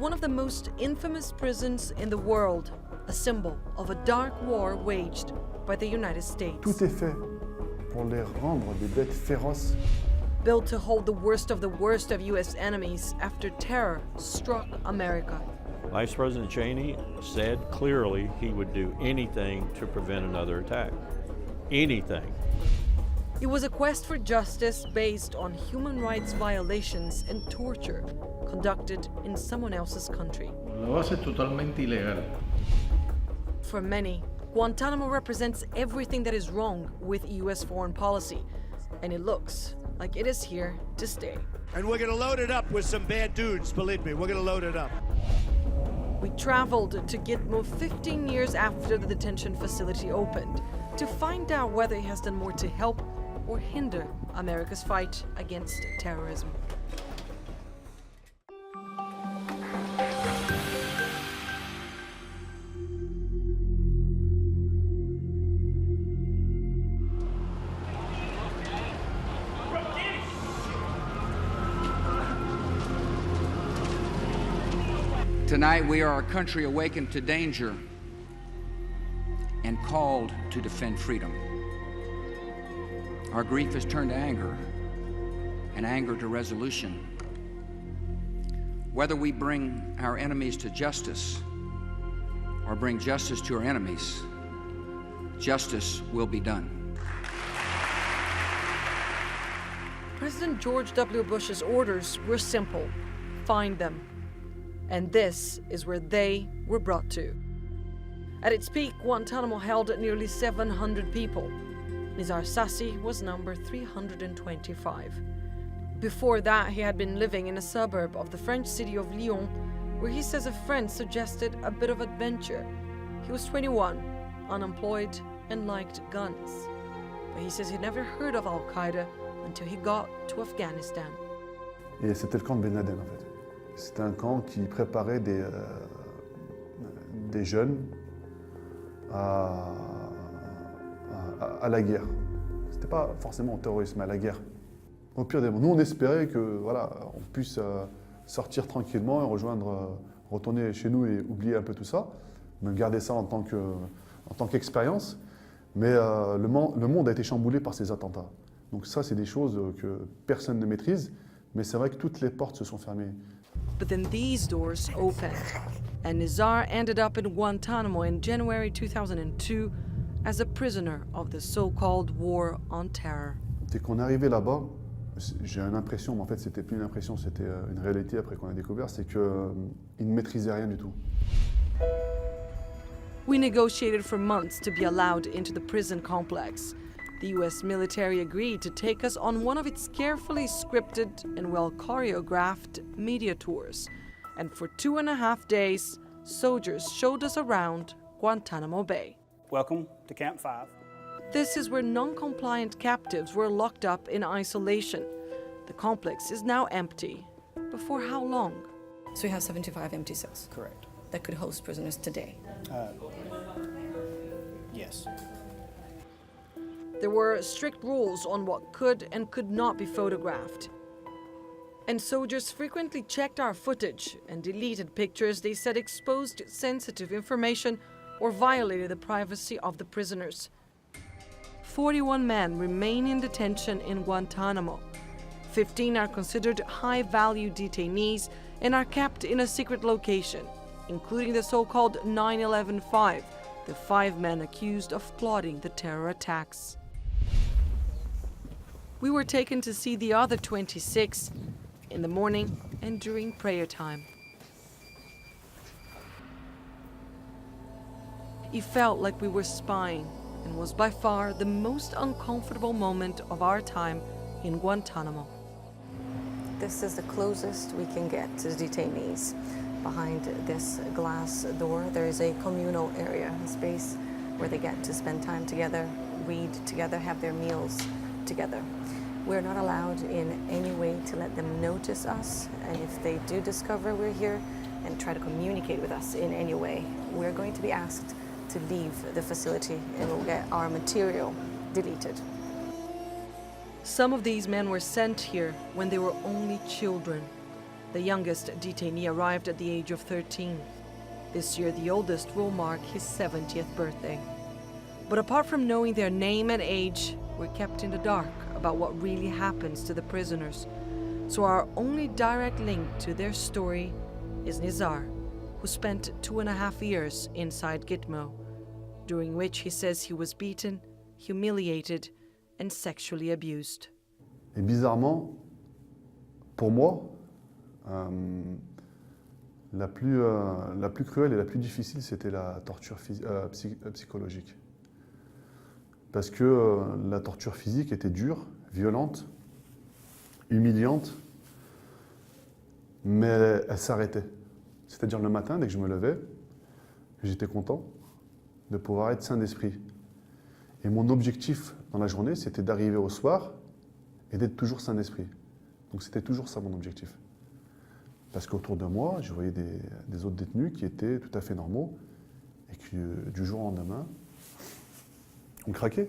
one of the most infamous prisons in the world, a symbol of a dark war waged by the United States. Tout est fait pour les rendre des bêtes féroces. Built to hold the worst of U.S. enemies after terror struck America. Vice President Cheney said clearly he would do anything to prevent another attack. Anything. It was a quest for justice based on human rights violations and torture conducted in someone else's country. Lo hace totalmente ilegal. For many, Guantanamo represents everything that is wrong with U.S. foreign policy, and it looks like it is here to stay. And we're gonna load it up with some bad dudes, believe me, we're gonna load it up. We traveled to Gitmo 15 years after the detention facility opened to find out whether it has done more to help or hinder America's fight against terrorism. Tonight we are a country awakened to danger and called to defend freedom. Our grief has turned to anger, and anger to resolution. Whether we bring our enemies to justice or bring justice to our enemies, justice will be done. President George W. Bush's orders were simple: find them. And this is where they were brought to. At its peak, Guantanamo held nearly 700 people. Nizar Sassi was number 325. Before that, he had been living in a suburb of the French city of Lyon, where he says a friend suggested a bit of adventure. He was 21, unemployed, and liked guns. But he says he'd never heard of al-Qaeda until he got to Afghanistan. Et c'était le camp de Ben Laden en fait. C'était un camp qui préparait des jeunes à la guerre. C'était pas forcément au terrorisme, mais à la guerre. Au pire des mots, nous on espérait que voilà, on puisse sortir tranquillement et retourner chez nous et oublier un peu tout ça, mais garder ça en tant qu'expérience. Mais le monde a été chamboulé par ces attentats. Donc ça, c'est des choses que personne ne maîtrise, mais c'est vrai que toutes les portes se sont fermées. But then these doors opened, and Nizar ended up in Guantanamo in January 2002 as a prisoner of the so-called War on Terror. Dès qu'on est arrivé là-bas, j'ai une impression, mais en fait c'était plus une impression, c'était une réalité après qu'on a découvert, c'est qu'ils ne maîtrisaient rien du tout. We negotiated for months to be allowed into the prison complex. The U.S. military agreed to take us on one of its carefully scripted and well-choreographed media tours. And for 2.5 days, soldiers showed us around Guantanamo Bay. Welcome to Camp 5. This is where non-compliant captives were locked up in isolation. The complex is now empty. But for how long? So we have 75 empty cells? Correct. That could host prisoners today? Yes. There were strict rules on what could and could not be photographed. And soldiers frequently checked our footage and deleted pictures they said exposed sensitive information or violated the privacy of the prisoners. 41 men remain in detention in Guantanamo. 15 are considered high-value detainees and are kept in a secret location, including the so-called 9/11-5, the 5 men accused of plotting the terror attacks. We were taken to see the other 26 in the morning and during prayer time. It felt like we were spying and was by far the most uncomfortable moment of our time in Guantanamo. This is the closest we can get to detainees. Behind this glass door, there is a communal area, a space where they get to spend time together, read together, have their meals together. We're not allowed in any way to let them notice us, and if they do discover we're here and try to communicate with us in any way, we're going to be asked to leave the facility and we'll get our material deleted. Some of these men were sent here when they were only children. The youngest detainee arrived at the age of 13. This year, the oldest will mark his 70th birthday. But apart from knowing their name and age, we're kept in the dark about what really happens to the prisoners. So our only direct link to their story is Nizar, who spent 2.5 years inside Gitmo, during which he says he was beaten, humiliated, and sexually abused. Et bizarrement, pour moi, la plus cruelle et la plus difficile, c'était la torture psychologique. Parce que la torture physique était dure, violente, humiliante, mais elle s'arrêtait. C'est-à-dire le matin, dès que je me levais, j'étais content de pouvoir être sain d'esprit. Et mon objectif dans la journée, c'était d'arriver au soir et d'être toujours sain d'esprit. Donc c'était toujours ça mon objectif. Parce qu'autour de moi, je voyais des autres détenus qui étaient tout à fait normaux et qui, du jour au lendemain, ont craqué.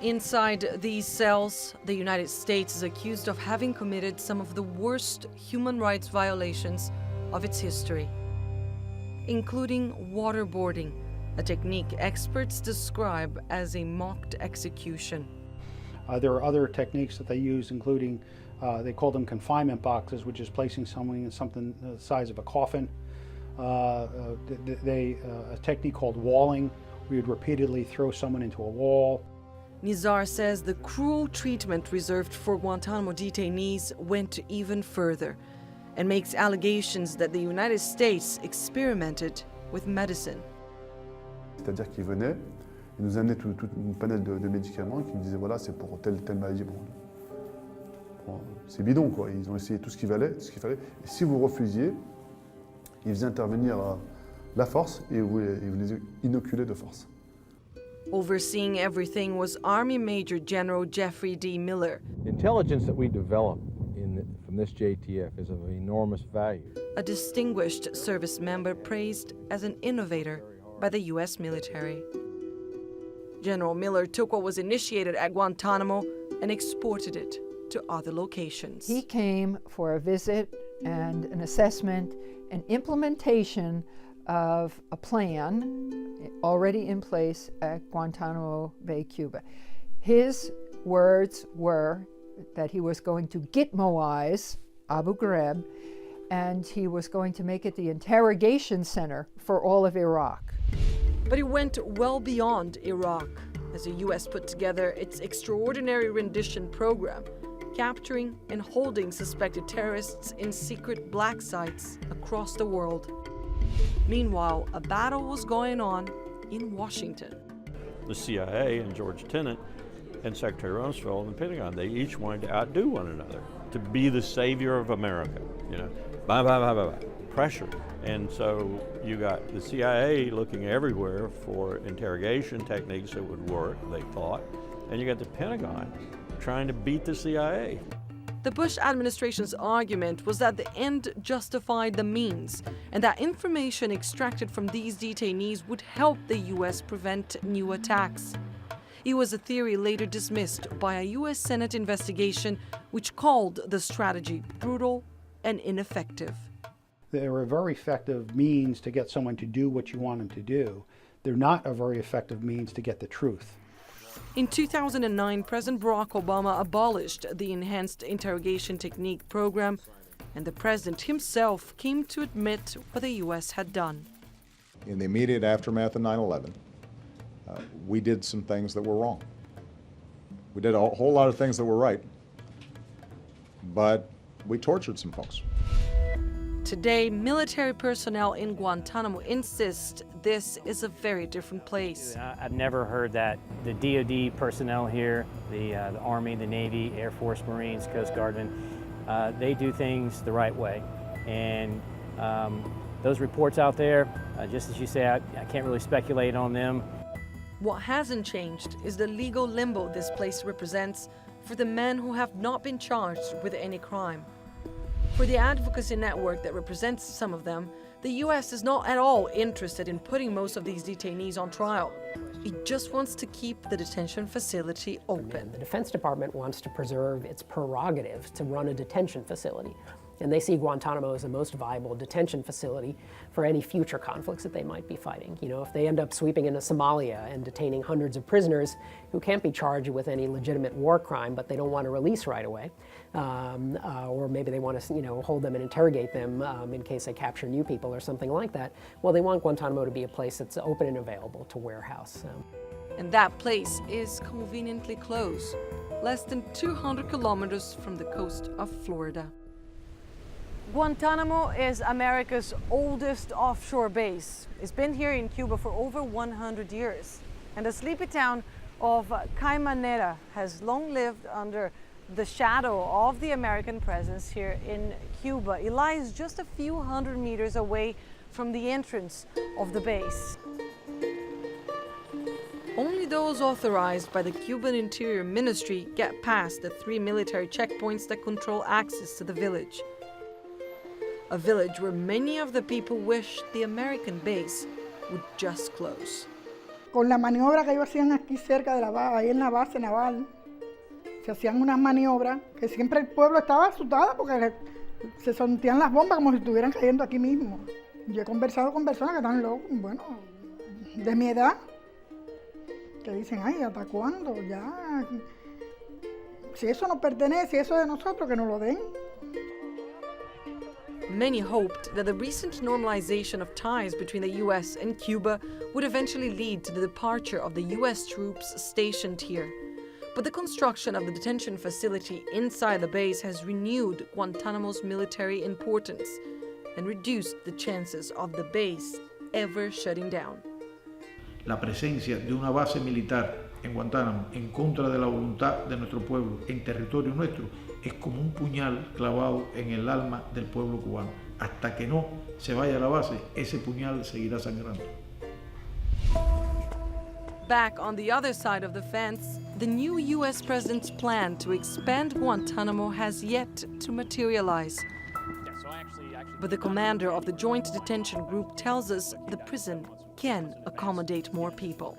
Inside these cells, the United States is accused of having committed some of the worst human rights violations of its history, including waterboarding, a technique experts describe as a mocked execution. There are other techniques that they use, including they call them confinement boxes, which is placing someone in something the size of a coffin. A technique called walling, we would repeatedly throw someone into a wall. Nizar says the cruel treatment reserved for Guantanamo detainees went even further and makes allegations that the United States experimented with medicine. C'est-à-dire qu'ils venaient, ils nous amenaient toute une panel de médicaments qui nous disaient voilà, c'est pour telle maladie. Bon, c'est bidon, quoi. Ils ont essayé tout ce qu'il fallait. Et si vous refusiez, ils faisaient intervenir la force et vous les inoculaient de force. Overseeing everything was Army Major General Jeffrey D. Miller. Intelligence that we develop from this JTF is of enormous value. A distinguished service member praised as an innovator by the U.S. military. General Miller took what was initiated at Guantanamo and exported it to other locations. He came for a visit and an assessment and implementation of a plan already in place at Guantanamo Bay, Cuba. His words were that he was going to Gitmoize Abu Ghraib, and he was going to make it the interrogation center for all of Iraq. But he went well beyond Iraq, as the U.S. put together its extraordinary rendition program, capturing and holding suspected terrorists in secret black sites across the world. Meanwhile, a battle was going on in Washington. The CIA and George Tenet and Secretary Rumsfeld and the Pentagon, they each wanted to outdo one another, to be the savior of America, you know, pressure. And so you got the CIA looking everywhere for interrogation techniques that would work, they thought, and you got the Pentagon trying to beat the CIA. The Bush administration's argument was that the end justified the means, and that information extracted from these detainees would help the U.S. prevent new attacks. It was a theory later dismissed by a U.S. Senate investigation which called the strategy brutal and ineffective. They're a very effective means to get someone to do what you want them to do. They're not a very effective means to get the truth. In 2009, President Barack Obama abolished the Enhanced Interrogation Technique program, and the president himself came to admit what the U.S. had done. In the immediate aftermath of 9/11, we did some things that were wrong. We did a whole lot of things that were right, but we tortured some folks. Today, military personnel in Guantanamo insist this is a very different place. I've never heard that the DoD personnel here, the Army, the Navy, Air Force, Marines, Coast Guardmen, they do things the right way. And those reports out there, just as you say, I can't really speculate on them. What hasn't changed is the legal limbo this place represents for the men who have not been charged with any crime. For the advocacy network that represents some of them, the U.S. is not at all interested in putting most of these detainees on trial. He just wants to keep the detention facility open. The Defense Department wants to preserve its prerogative to run a detention facility. And they see Guantanamo as the most viable detention facility for any future conflicts that they might be fighting. You know, if they end up sweeping into Somalia and detaining hundreds of prisoners who can't be charged with any legitimate war crime, but they don't want to release right away, or maybe they want to, you know, hold them and interrogate them in case they capture new people or something like that. Well, they want Guantanamo to be a place that's open and available to warehouse. And that place is conveniently close, less than 200 kilometers from the coast of Florida. Guantanamo is America's oldest offshore base. It's been here in Cuba for over 100 years. And the sleepy town of Caimanera has long lived under the shadow of the American presence here in Cuba. It lies just a few hundred meters away from the entrance of the base. Only those authorized by the Cuban Interior Ministry get past the 3 military checkpoints that control access to the village. A village where many of the people wish the American base would just close. Con la maniobra que ellos hacían aquí cerca de la base, ahí en la base naval, se hacían unas maniobras que siempre el pueblo estaba asustado porque se sentían las bombas como si estuvieran cayendo aquí mismo. Yo he conversado con personas que están locos, bueno, de mi edad, que dicen, ay, ¿hasta cuándo? Ya, si eso nos pertenece, si eso es de nosotros, que nos lo den. Many hoped that the recent normalization of ties between the U.S. and Cuba would eventually lead to the departure of the U.S. troops stationed here. But the construction of the detention facility inside the base has renewed Guantanamo's military importance and reduced the chances of the base ever shutting down. La presencia de una base militar en Guantánamo en contra de la voluntad de nuestro pueblo en territorio nuestro es como un puñal clavado en el alma del pueblo cubano. Hasta que no se vaya a la base, ese puñal seguirá sangrando. Back on the other side of the fence, the new U.S. president's plan to expand Guantanamo has yet to materialize. But the commander of the Joint Detention Group tells us the prison can accommodate more people.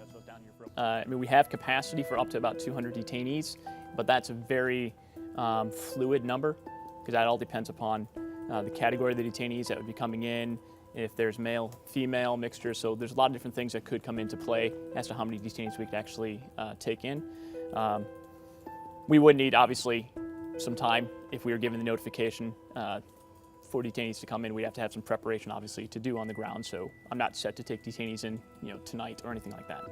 I mean, we have capacity for up to about 200 detainees, but that's a very fluid number because that all depends upon the category of the detainees that would be coming in, if there's male-female mixture. So there's a lot of different things that could come into play as to how many detainees we could actually take in. We would need, obviously, some time if we were given the notification for detainees to come in. We'd have to have some preparation, obviously, to do on the ground. So I'm not set to take detainees in, tonight or anything like that.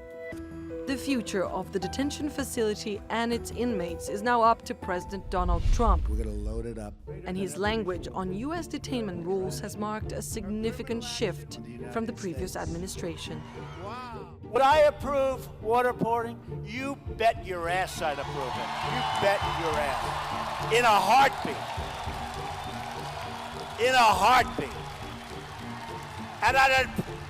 The future of the detention facility and its inmates is now up to President Donald Trump. We're going to load it up. And his language on U.S. detainment rules has marked a significant shift from the previous administration. Would I approve waterboarding? You bet your ass I'd approve it. You bet your ass. In a heartbeat. In a heartbeat. And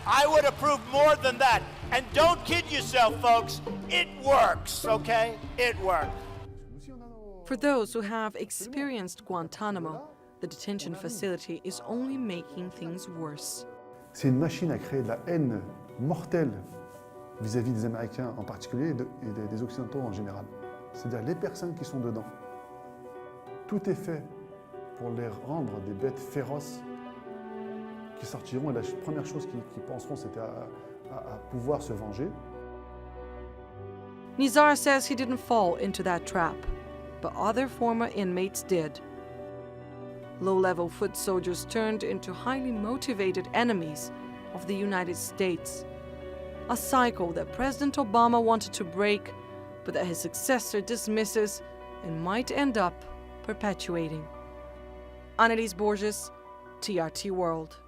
I would approve more than that. And don't kid yourself, folks. It works, okay? It works. For those who have experienced Guantanamo, the detention facility is only making things worse. C'est une machine à créer de la haine mortelle vis-à-vis des Américains en particulier et des Occidentaux en général. C'est-à-dire les personnes qui sont dedans. Tout est fait pour les rendre des bêtes féroces qui sortiront et la première chose qu'ils penseront c'était à pouvoir se venger. Nizar says he didn't fall into that trap, but other former inmates did. Low-level foot soldiers turned into highly motivated enemies of the United States. A cycle that President Obama wanted to break, but that his successor dismisses and might end up perpetuating. Anelise, Borges, TRT World.